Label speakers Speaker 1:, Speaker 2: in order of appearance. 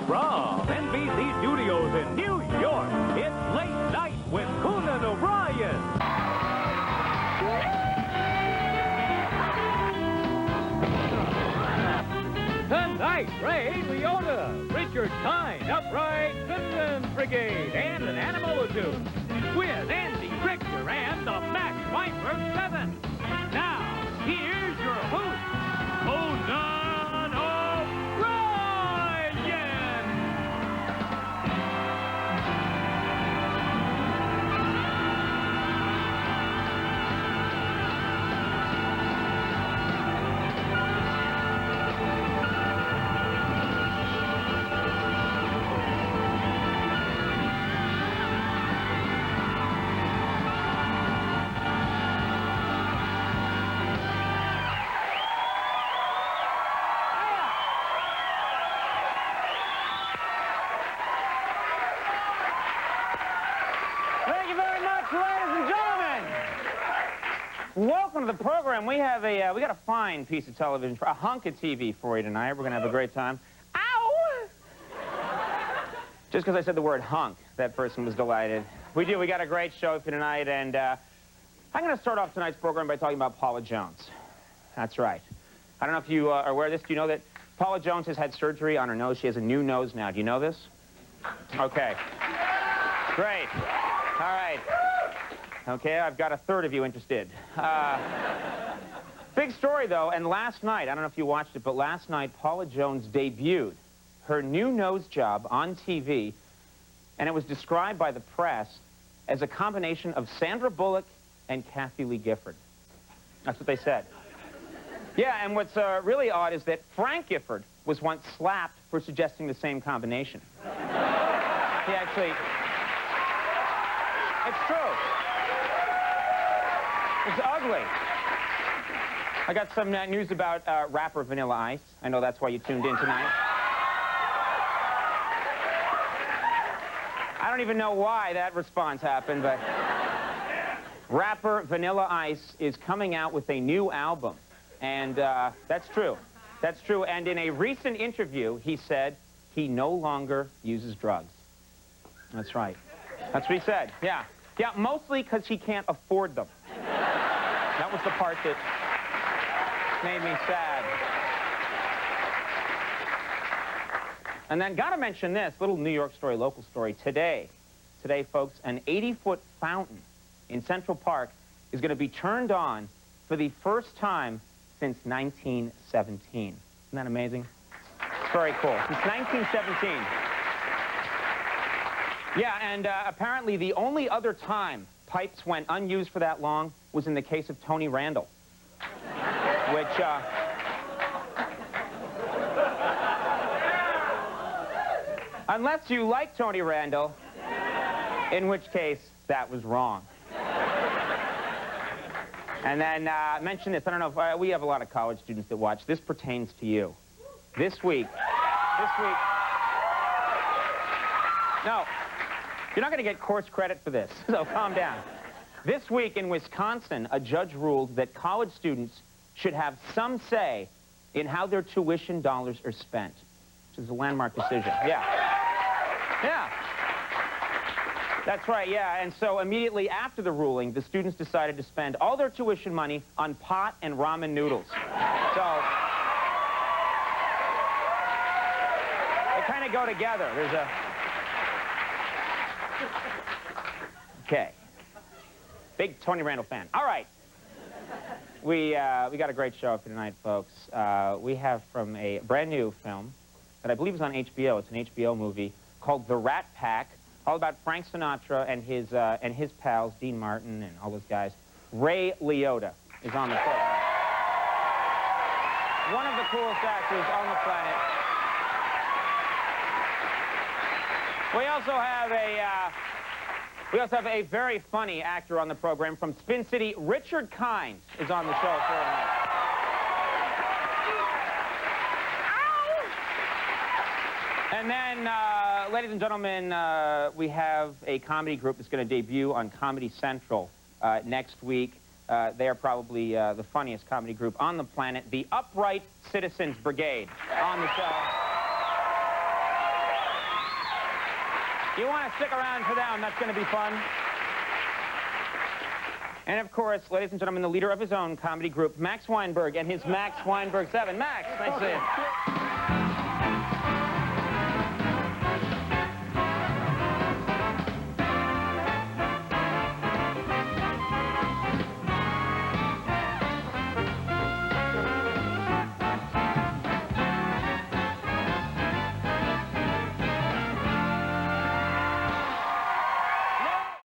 Speaker 1: From NBC Studios in New York, it's Late Night with Conan O'Brien. Tonight, Ray Liotta, Richard Kind, Upright Citizens Brigade, and an animal or two. With Andy Richter and the Max Weinberg 7. Now, here's your host, Conan O'Brien.
Speaker 2: Welcome to the program. We got a fine piece of television, a hunk of TV for you tonight. We're gonna have a great time. Ow! Just because I said the word hunk, that person was delighted. We got a great show for tonight, and I'm gonna start off tonight's program by talking about Paula Jones. That's right. I don't know if you are aware of this. Do you know that Paula Jones has had surgery on her nose? She has a new nose now. Do you know this? Okay. Great. All right. Okay, I've got a third of you interested. Big story, though, and last night, I don't know if you watched it, but last night, Paula Jones debuted her new nose job on TV, and it was described by the press as a combination of Sandra Bullock and Kathy Lee Gifford. That's what they said. Yeah, and what's really odd is that Frank Gifford was once slapped for suggesting the same combination. He actually... It's true. It's ugly. I got some news about rapper Vanilla Ice. I know that's why you tuned in tonight. I don't even know why that response happened, but... Rapper Vanilla Ice is coming out with a new album. And that's true. That's true. And in a recent interview, he said he no longer uses drugs. That's right. That's what he said. Yeah. Yeah, mostly because he can't afford them. That was the part that made me sad. And then, gotta mention this, little New York story, local story. Today, folks, an 80-foot fountain in Central Park is going to be turned on for the first time since 1917. Isn't that amazing? Very cool. Since 1917. Yeah, and apparently the only other time pipes went unused for that long was in the case of Tony Randall, which, unless you like Tony Randall, in which case that was wrong. And then mention this, I don't know if we have a lot of college students that watch. This pertains to you. This week, no, you're not going to get course credit for this, so calm down. This week in Wisconsin, a judge ruled that college students should have some say in how their tuition dollars are spent, which is a landmark decision. Yeah. Yeah. That's right, yeah. And so immediately after the ruling, the students decided to spend all their tuition money on pot and ramen noodles. So they kind of go together. There's a... Okay. Big Tony Randall fan. All right. We got a great show for tonight, folks. We have from a brand new film that I believe is on HBO. It's an HBO movie called The Rat Pack, all about Frank Sinatra and his pals, Dean Martin and all those guys. Ray Liotta is on the program. One of the coolest actors on the planet. We also have a very funny actor on the program from Spin City. Richard Kind is on the show for tonight. And then, ladies and gentlemen, we have a comedy group that's going to debut on Comedy Central next week. They are probably the funniest comedy group on the planet, the Upright Citizens Brigade, on the show. You want to stick around for that one? That's going to be fun. And of course, ladies and gentlemen, the leader of his own comedy group, Max Weinberg, and his Max Weinberg 7. Max, nice to see you.